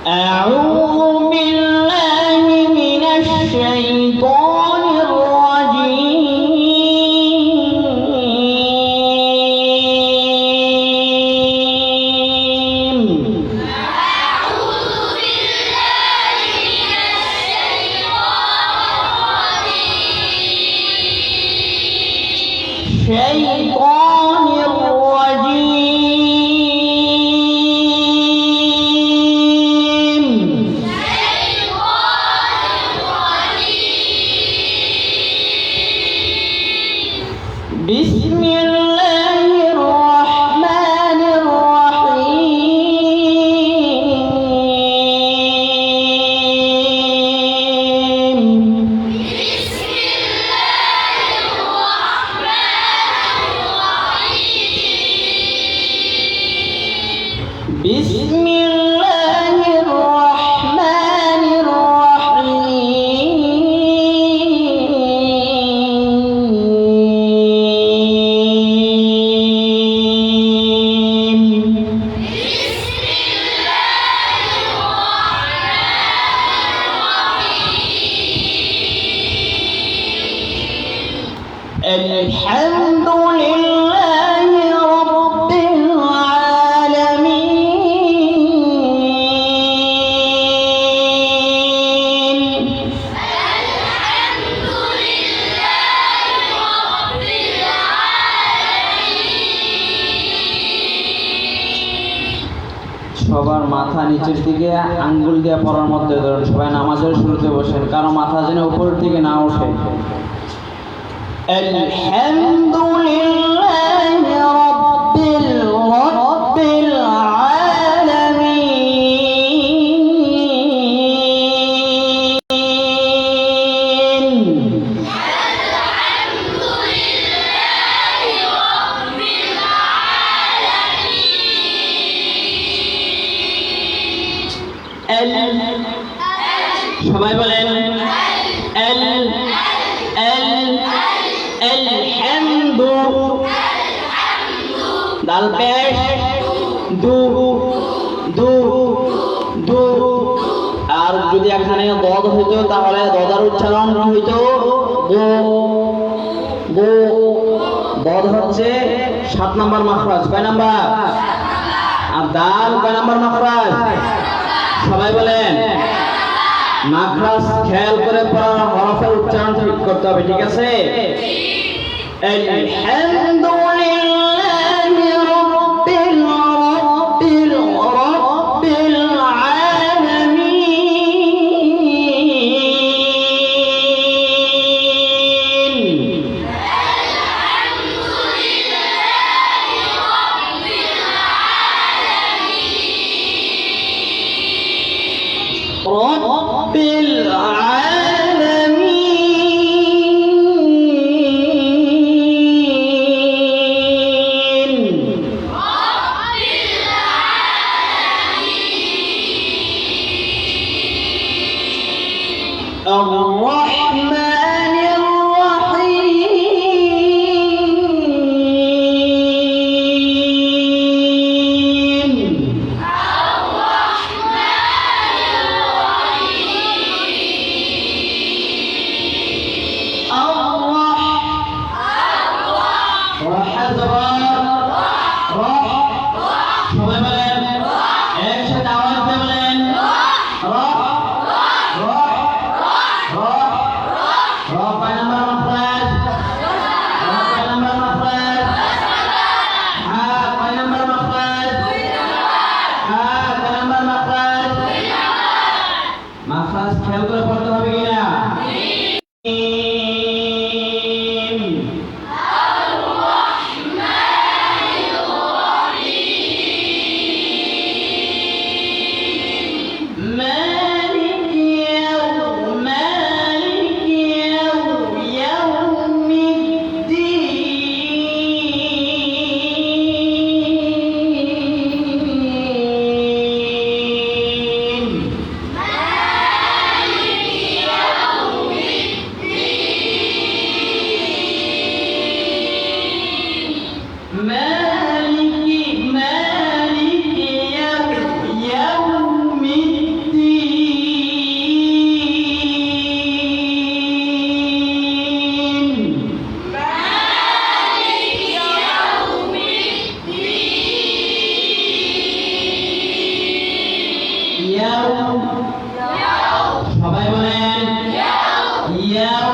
أعوذ بالله من الشيطان الرجيم. أعوذ بالله من الشيطان الرجيم. بسم الله الرحمن الرحيم. بسم الله الرحمن الرحيم. الحمد لله رب العالمين. সবার মাথা নিচের দিকে আঙ্গুল দিয়ে পড়ার মধ্যে ধরুন। সবাই নামাজের শুরুতে বসেন, কারো মাথা যেন উপরের দিকে না ওঠে। আলহামদুলিল্লাহি রাব্বিল আলামিন। সবাই বলেন الحمد দাল পেশ দু দু দু। আর যদি এখানে দদ হইতো তাহলে দদার উচ্চারণ হইতো গো গো। দদ হচ্ছে 7 নাম্বার মাখরাজ। কয় নাম্বার? আর দাল কয় নাম্বার মাখরাজ? সবাই বলেন। মাখরাজ খেয়াল করে পড়া, হরফের উচ্চারণ ঠিক করতে হবে, ঠিক আছে? আলহামদুলিল্লাহি রাব্বিল আলামিন। রব্বিল আলামিন। الرحمن الرحيم. মাখরাজ খেয়াল করে পড়তে হবে কিনা? مالك يوم الدين. ইয়াউ সবাই বলেন ইয়াউ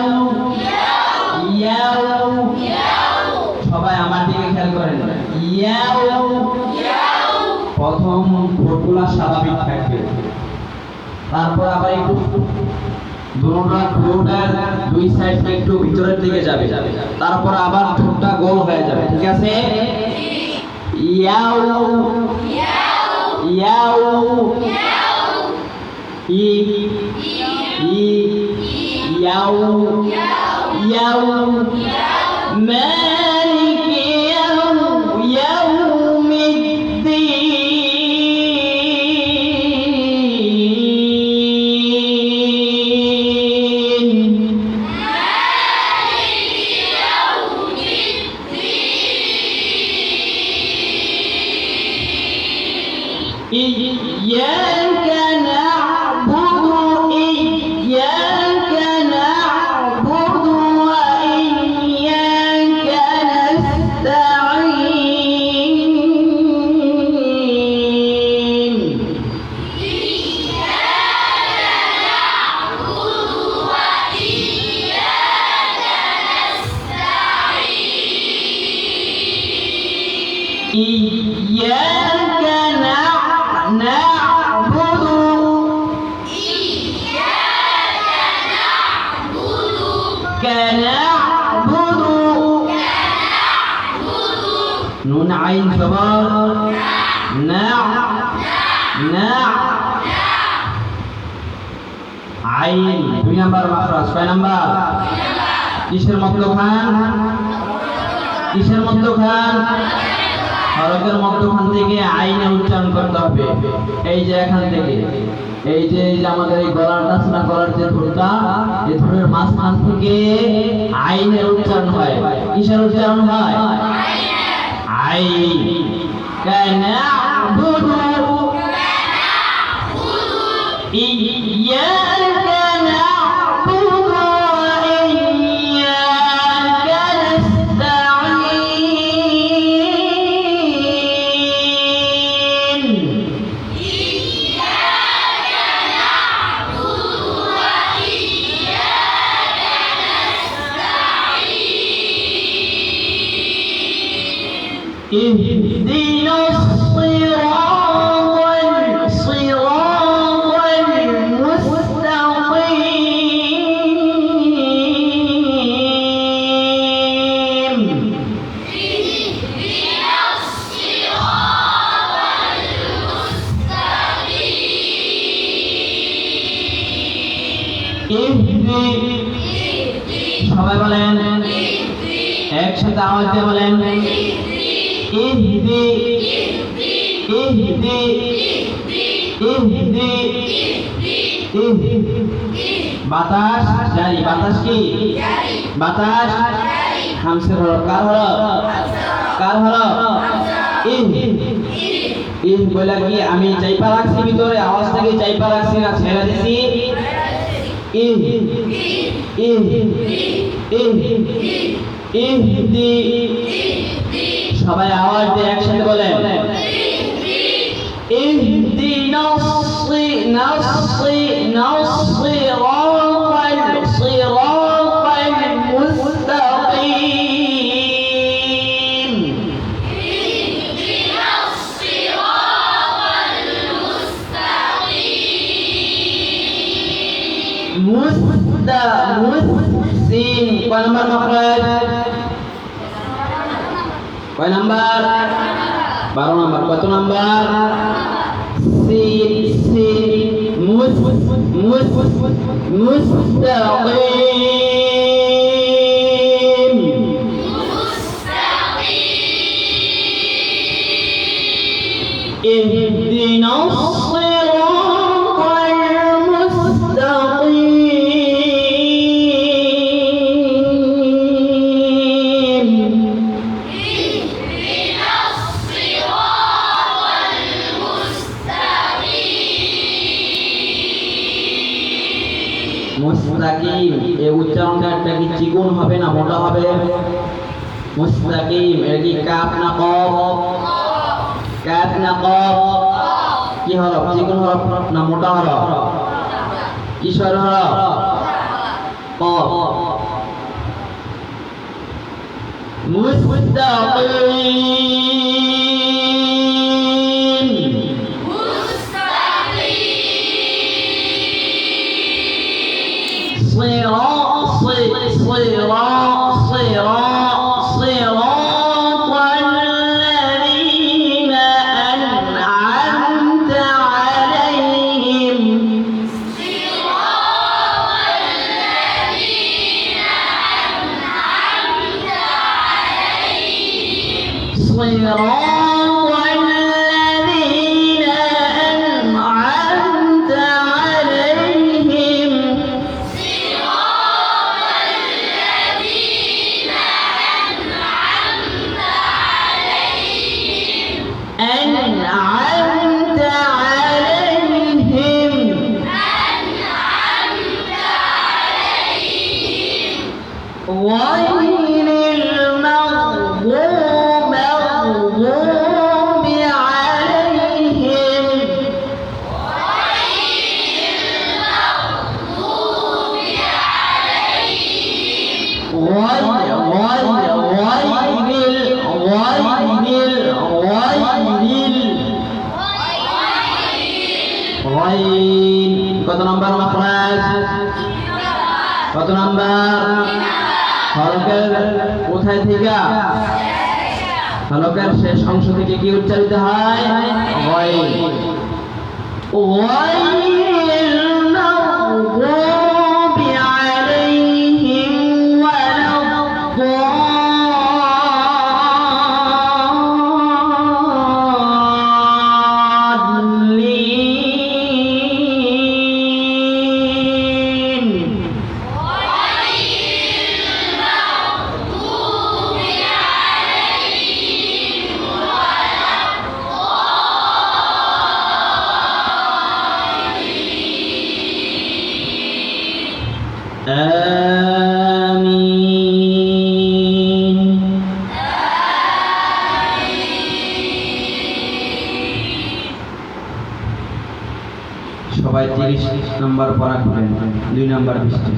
ইয়াউ সবাই আমার দিকে খেয়াল করেন ইয়াউ প্রথম ঠোঁটগুলা স্বাভাবিক থাকবে তারপর আবার একটু ঠোঁটের দুই সাইড একটু ভিতরের দিকে যাবে তারপর আবার ঠোঁটটা গোল হয়ে যাবে ঠিক আছে ইয়াউ ইয়াউ ই ই ইয়াউ ইয়াউ مالك يوم الدين إياك نعبد وإياك نستعين إياك نعبد كنعبد نون عين جبار عين 2 নাম্বার মাখরাজ 6 নাম্বার কিসের মধ্যখান হরফের মধ্যখান থেকে আইনে উচ্চারণ করতে হবে এই যে এখান থেকে এই যে আমাদের এই গলাটা শোনা গলার যে ঠোঁটটা এই ঠোঁটের মাঝখান থেকে আইনের উচ্চারণ হয় কিসের উচ্চারণ হয় আইন কানাবুদু ইয়্যাকা না'বুদু ওয়া ইয়্যাকা নাস্তাঈন اهدنا الصراط المستقيم সবাই বলেন একসাথে আওয়াজ দিয়ে বলেন ইহদি ইহদি ইহদি ইহদি বাতাস জারি বাতাস কি বাতাস হামসের হরফ কার হরফ ইহ বলে কি আমি চাইপা রাখছি ভিতরে আওয়াজটাকে চাইপা রাখছি না ছেড়ে দিছি ইহ ইহ ইহ ইহদি সবাই আওয়াজ দিয়ে একসাথে বলেন اهدنا الصراط المستقيم মুস্তাসিন কয় নাম্বার মাখরাজ কয় নাম্বার 12 নাম্বার কত নাম্বার সিন মুস্তাকিম اهدنا الصراط المستقيم মুস্তাকিম এই উচ্চারণটা একটা কি চিকন হবে না মোটা হবে মুস্তাকিম এর কি কাফ না কফ কাফ না কফ কি হরফ? চিকন হরফ না মোটা হরফ? কিসের হরফ? কফ। মুস্তাকিম صراط الذين أنعمت عليهم صراط الذين أنعمت عليهم أنعمت عليهم غير المغضوب عليهم غين কত নাম্বার মাখরাজ? কত নাম্বার? হরফের কোথায় থেকে? হরফের শেষ অংশ থেকে কি উচ্চারিত হয়? গইন। غير المغضوب عليهم ولا الضالين آمين সবাই 30 নাম্বার পড়া করেন 2 নাম্বার বৃষ্টি